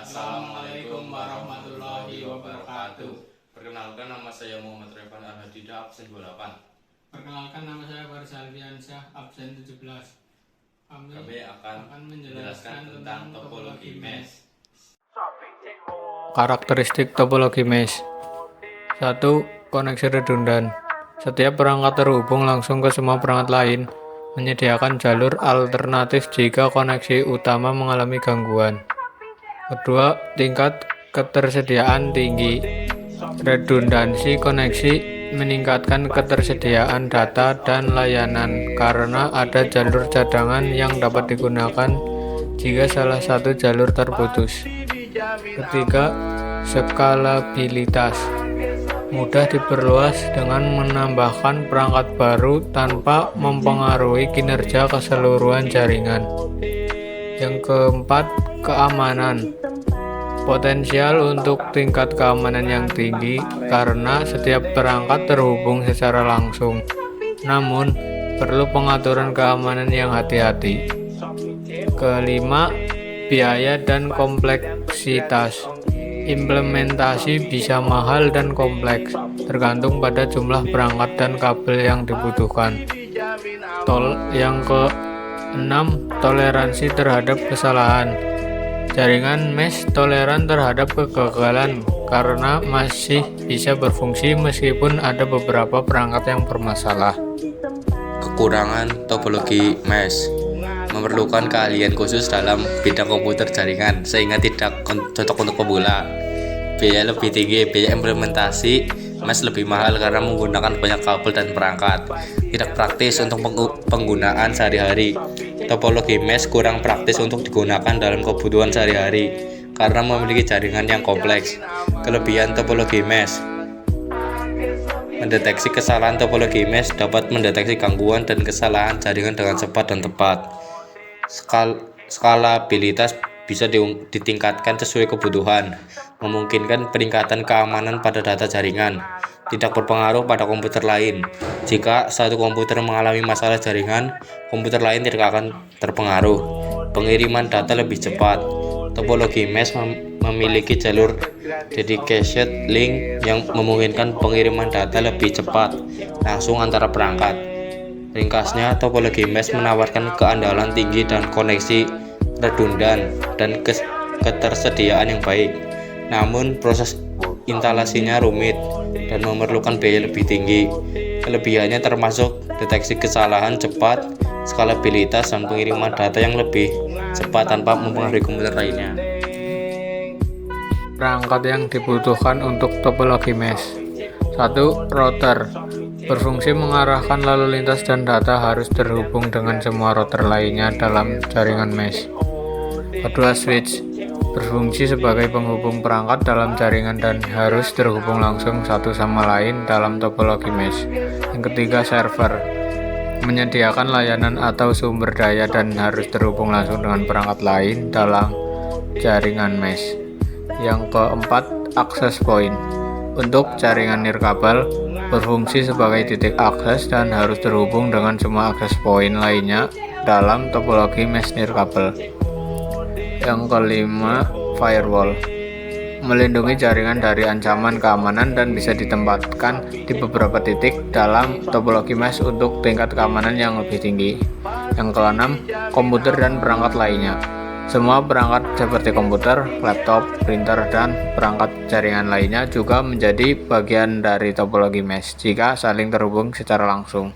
Assalamualaikum warahmatullahi wabarakatuh. Perkenalkan, nama saya Muhammad Revan Al-Hadida, absen 28. Perkenalkan, nama saya Faris Alfiansyah, absen 17. Kami akan menjelaskan tentang topologi mesh. Karakteristik topologi mesh. 1. Koneksi redundan. Setiap perangkat terhubung langsung ke semua perangkat lain, menyediakan jalur alternatif jika koneksi utama mengalami gangguan. Kedua, tingkat ketersediaan tinggi. Redundansi koneksi meningkatkan ketersediaan data dan layanan karena ada jalur cadangan yang dapat digunakan jika salah satu jalur terputus. Ketiga, skalabilitas. Mudah diperluas dengan menambahkan perangkat baru tanpa mempengaruhi kinerja keseluruhan jaringan. Yang keempat, keamanan. Potensial untuk tingkat keamanan yang tinggi karena setiap perangkat terhubung secara langsung. Namun, perlu pengaturan keamanan yang hati-hati. Kelima, biaya dan kompleksitas. Implementasi bisa mahal dan kompleks, tergantung pada jumlah perangkat dan kabel yang dibutuhkan. Yang keenam, toleransi terhadap kesalahan. Jaringan mesh toleran terhadap kegagalan karena masih bisa berfungsi meskipun ada beberapa perangkat yang bermasalah. Kekurangan topologi mesh memerlukan keahlian khusus dalam bidang komputer jaringan sehingga tidak cocok untuk pemula. Biaya lebih tinggi. Biaya implementasi mesh lebih mahal karena menggunakan banyak kabel dan perangkat. Tidak praktis untuk penggunaan sehari-hari. Topologi mesh kurang praktis untuk digunakan dalam kebutuhan sehari-hari karena memiliki jaringan yang kompleks. Kelebihan topologi mesh: mendeteksi kesalahan. Topologi mesh dapat mendeteksi gangguan dan kesalahan jaringan dengan cepat dan tepat. Skalabilitas bisa ditingkatkan sesuai kebutuhan, memungkinkan peningkatan keamanan pada data jaringan. Tidak berpengaruh pada komputer lain. Jika satu komputer mengalami masalah jaringan, komputer lain tidak akan terpengaruh. Pengiriman data lebih cepat. Topologi mesh memiliki jalur dedicated link yang memungkinkan pengiriman data lebih cepat langsung antara perangkat. Ringkasnya, topologi mesh menawarkan keandalan tinggi dan koneksi redundan dan ketersediaan yang baik. Namun, proses instalasinya rumit dan memerlukan biaya lebih tinggi. Kelebihannya termasuk deteksi kesalahan cepat, skalabilitas, dan pengiriman data yang lebih cepat tanpa mempengaruhi komputer lainnya. Perangkat yang dibutuhkan untuk topologi mesh. 1. Router. Berfungsi mengarahkan lalu lintas dan data harus terhubung dengan semua router lainnya dalam jaringan mesh. Kedua, switch. Berfungsi sebagai penghubung perangkat dalam jaringan dan harus terhubung langsung satu sama lain dalam topologi mesh. Yang ketiga, server. Menyediakan layanan atau sumber daya dan harus terhubung langsung dengan perangkat lain dalam jaringan mesh. Yang keempat, access point. Untuk jaringan nirkabel, berfungsi sebagai titik akses dan harus terhubung dengan semua akses point lainnya dalam topologi mesh nirkabel. Yang kelima, firewall. Melindungi jaringan dari ancaman keamanan dan bisa ditempatkan di beberapa titik dalam topologi mesh untuk tingkat keamanan yang lebih tinggi. Yang keenam, komputer dan perangkat lainnya. Semua perangkat seperti komputer, laptop, printer, dan perangkat jaringan lainnya juga menjadi bagian dari topologi mesh jika saling terhubung secara langsung.